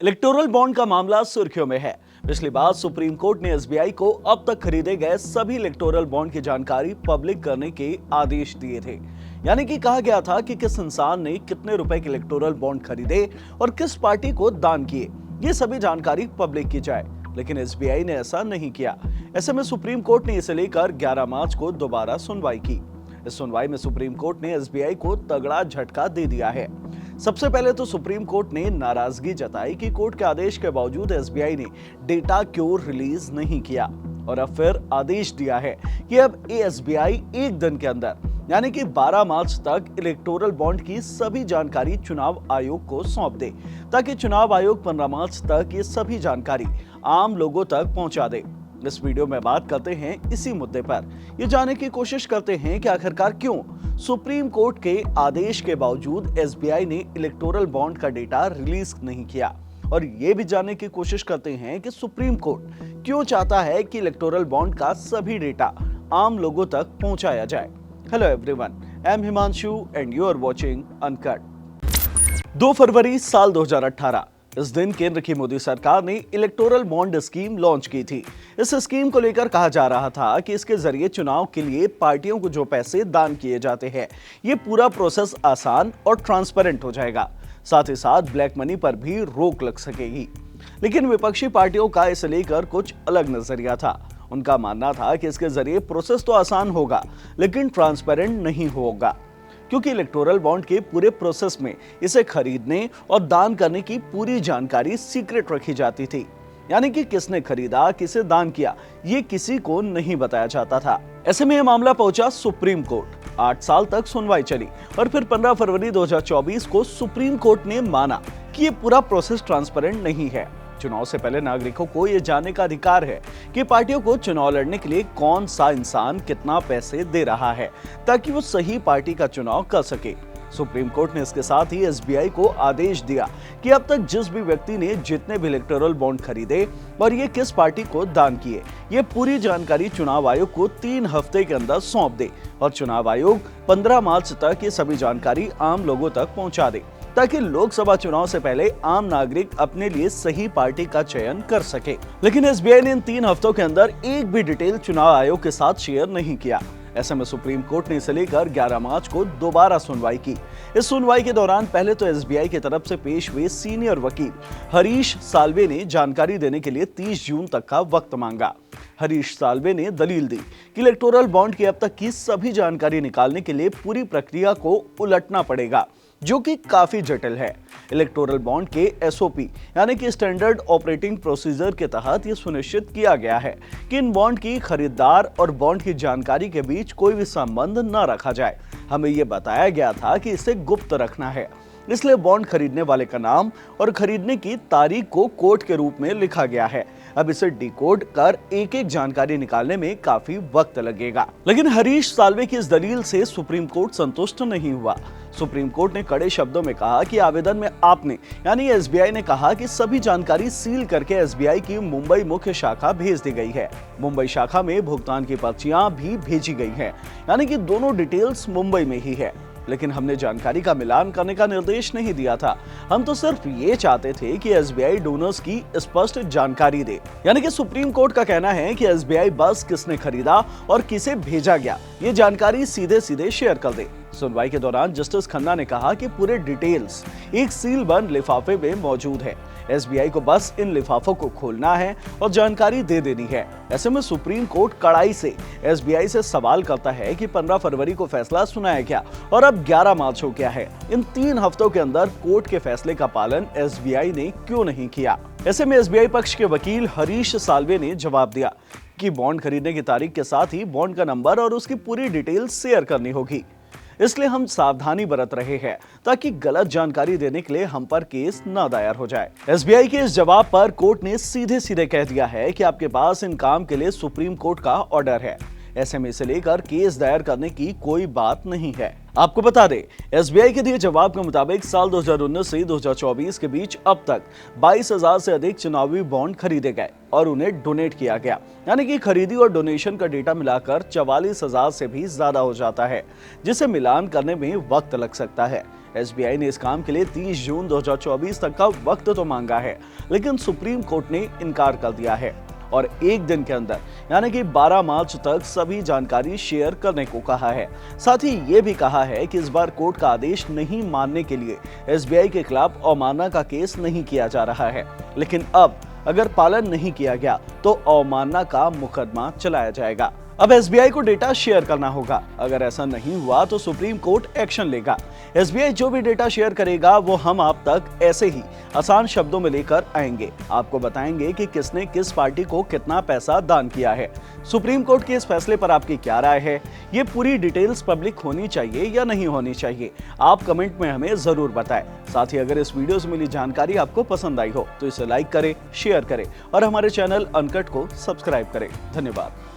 Electoral bond का मामला सुर्खियों में है। पिछली बार सुप्रीम कोर्ट ने एसबीआई को अब तक खरीदे गए सभी इलेक्टोरल बॉन्ड की जानकारी पब्लिक करने के आदेश दिए थे। यानी कि कहा गया था कि किस इंसान ने कितने रुपए के इलेक्टोरल बॉन्ड खरीदे और किस पार्टी को दान किए, ये सभी जानकारी पब्लिक की जाए। लेकिन एसबीआई ने ऐसा नहीं किया। ऐसे में सुप्रीम कोर्ट ने इसे लेकर 11 मार्च को दोबारा सुनवाई की। इस सुनवाई में सुप्रीम कोर्ट ने एसबीआई को तगड़ा झटका दे दिया है। सबसे पहले तो सुप्रीम कोर्ट ने नाराजगी जताई कि कोर्ट के आदेश के बावजूद एसबीआई ने डेटा क्यों रिलीज नहीं किया, और अब फिर आदेश दिया है कि अब एसबीआई एक दिन के अंदर यानी कि 12 मार्च तक इलेक्टोरल बॉन्ड की सभी जानकारी चुनाव आयोग को सौंप दे, ताकि चुनाव आयोग 15 मार्च तक ये सभी जानकारी आम लोगों तक पहुंचा दे। इस वीडियो में बात करते हैं इसी मुद्दे पर। ये जानने की कोशिश करते हैं कि आखिरकार क्यों सुप्रीम कोर्ट के आदेश के बावजूद एसबीआई ने इलेक्टोरल बॉन्ड का डेटा रिलीज नहीं किया, और ये भी जानने की कोशिश करते हैं कि सुप्रीम कोर्ट क्यों चाहता है कि इलेक्टोरल बॉन्ड का सभी डेटा आम लोगों तक पहुंचाया जाए। Hello everyone, I am Himanshu and you are watching uncut. 2 फरवरी साल 2018 इस दिन केंद्र की मोदी सरकार ने इलेक्टोरल बॉन्ड स्कीम लॉन्च की थी। इस स्कीम को लेकर कहा जा रहा था कि इसके जरिए चुनाव के लिए पार्टियों को जो पैसे दान किए जाते हैं, ये पूरा प्रोसेस आसान और ट्रांसपेरेंट हो जाएगा। साथ ही साथ ब्लैक मनी पर भी रोक लग सकेगी। लेकिन विपक्षी पार्टियों का इसे लेकर कुछ अलग नजरिया था। उनका मानना था कि इसके जरिए प्रोसेस तो आसान होगा, लेकिन ट्रांसपेरेंट नहीं होगा, क्योंकि इलेक्टोरल बॉन्ड के पूरे प्रोसेस में इसे खरीदने और दान करने की पूरी जानकारी सीक्रेट रखी जाती थी। यानी कि किसने खरीदा, किसे दान किया, ये किसी को नहीं बताया जाता था। ऐसे में यह मामला पहुंचा सुप्रीम कोर्ट। 8 साल तक सुनवाई चली और फिर 15 फरवरी 2024 को सुप्रीम कोर्ट ने माना कि ये पूरा प्रोसेस ट्रांसपेरेंट नहीं है। चुनाव से पहले नागरिकों को यह जानने का अधिकार है कि पार्टियों को चुनाव लड़ने के लिए कौन सा इंसान कितना पैसे दे रहा है, ताकि वो सही पार्टी का चुनाव कर सके। सुप्रीम कोर्ट ने इसके साथ ही एसबीआई को आदेश दिया कि अब तक जिस भी व्यक्ति ने जितने भी इलेक्टोरल बॉन्ड खरीदे और ये किस पार्टी को दान किए, ये पूरी जानकारी चुनाव आयोग को 3 हफ्ते के अंदर सौंप दे, और चुनाव आयोग 15 मार्च तक ये सभी जानकारी आम लोगों तक पहुंचा दे, ताकि लोकसभा चुनाव से पहले आम नागरिक अपने लिए सही पार्टी का चयन कर सके। लेकिन एसबीआई ने इन 3 हफ्तों के अंदर एक भी डिटेल चुनाव आयोग के साथ शेयर नहीं किया। ऐसे में सुप्रीम कोर्ट ने इसे लेकर 11 मार्च को दोबारा सुनवाई की। इस सुनवाई के दौरान पहले तो एसबीआई की तरफ से पेश हुए सीनियर वकील हरीश साल्वे ने जानकारी देने के लिए 30 जून तक का वक्त मांगा। हरीश साल्वे ने दलील दी कि इलेक्टोरल बॉन्ड की अब तक की सभी जानकारी निकालने के लिए पूरी प्रक्रिया को उलटना पड़ेगा, जो कि काफी जटिल है। इलेक्टोरल बॉन्ड के एसओपी यानी कि स्टैंडर्ड ऑपरेटिंग प्रोसीजर के तहत यह सुनिश्चित किया गया है कि इन बॉन्ड की खरीदार और बॉन्ड की जानकारी के बीच कोई भी संबंध न रखा जाए। हमें यह बताया गया था कि इसे गुप्त रखना है, इसलिए बॉन्ड खरीदने वाले का नाम और खरीदने की तारीख को कोड के रूप में लिखा गया है। अब इसे डिकोड कर एक एक जानकारी निकालने में काफी वक्त लगेगा। लेकिन हरीश साल्वे की इस दलील से सुप्रीम कोर्ट संतुष्ट नहीं हुआ। सुप्रीम कोर्ट ने कड़े शब्दों में कहा कि आवेदन में आपने यानी एसबीआई ने कहा कि सभी जानकारी सील करके एसबीआई की मुंबई मुख्य शाखा भेज दी गई है। मुंबई शाखा में भुगतान की पर्चियां भी भेजी गई हैं, यानी कि दोनों डिटेल्स मुंबई में ही है। लेकिन हमने जानकारी का मिलान करने का निर्देश नहीं दिया था। हम तो सिर्फ ये चाहते थे कि एसबीआई डोनर्स की स्पष्ट जानकारी दे। यानी कि सुप्रीम कोर्ट का कहना है कि एसबीआई बस किसने खरीदा और किसे भेजा गया, ये जानकारी सीधे सीधे शेयर कर दे। सुनवाई के दौरान जस्टिस खन्ना ने कहा कि पूरे डिटेल्स एक सील बंद लिफाफे में मौजूद है। एसबीआई को बस इन लिफाफों को खोलना है और जानकारी दे देनी है। ऐसे में सुप्रीम कोर्ट कड़ाई से एसबीआई से सवाल करता है कि 15 फरवरी को फैसला सुनाया गया और अब 11 मार्च हो गया है। इन 3 हफ्तों के अंदर कोर्ट के फैसले का पालन एसबीआई ने क्यों नहीं किया? ऐसे में एसबीआई पक्ष के वकील हरीश साल्वे ने जवाब दिया कि बॉन्ड खरीदने की तारीख के साथ ही बॉन्ड का नंबर और उसकी पूरी डिटेल शेयर करनी होगी, इसलिए हम सावधानी बरत रहे हैं ताकि गलत जानकारी देने के लिए हम पर केस न दायर हो जाए। एसबीआई के इस जवाब पर कोर्ट ने सीधे सीधे कह दिया है कि आपके पास इन काम के लिए सुप्रीम कोर्ट का ऑर्डर है। ऐसे में इसे लेकर केस दायर करने की कोई बात नहीं है। आपको बता दें, एसबीआई के दिए जवाब के मुताबिक साल 2019 से 2024 के बीच अब तक 22,000 से अधिक चुनावी बॉन्ड खरीदे गए और उन्हें डोनेट किया गया। यानी कि खरीदी और डोनेशन का डेटा मिलाकर 44,000 से भी ज्यादा हो जाता है, जिसे मिलान करने में वक्त लग सकता है। एसबीआई ने इस काम के लिए 30 जून 2024 तक का वक्त तो मांगा है, लेकिन सुप्रीम कोर्ट ने इनकार कर दिया है और एक दिन के अंदर यानी कि 12 मार्च तक सभी जानकारी शेयर करने को कहा है। साथ ही ये भी कहा है कि इस बार कोर्ट का आदेश नहीं मानने के लिए एसबीआई के खिलाफ अवमानना का केस नहीं किया जा रहा है, लेकिन अब अगर पालन नहीं किया गया तो अवमानना का मुकदमा चलाया जाएगा। अब एसबीआई को डेटा शेयर करना होगा। अगर ऐसा नहीं हुआ तो सुप्रीम कोर्ट एक्शन लेगा। एसबीआई जो भी डेटा शेयर करेगा वो हम आप तक ऐसे ही आसान शब्दों में लेकर आएंगे। आपको बताएंगे कि किसने किस पार्टी को कितना पैसा दान किया है। सुप्रीम कोर्ट के इस फैसले पर आपकी क्या राय है? ये पूरी डिटेल्स पब्लिक होनी चाहिए या नहीं होनी चाहिए? आप कमेंट में हमें जरूर बताएं। साथ ही अगर इस वीडियो से मिली जानकारी आपको पसंद आई हो तो इसे लाइक करें, शेयर करें और हमारे चैनल अनकट को सब्सक्राइब करें। धन्यवाद।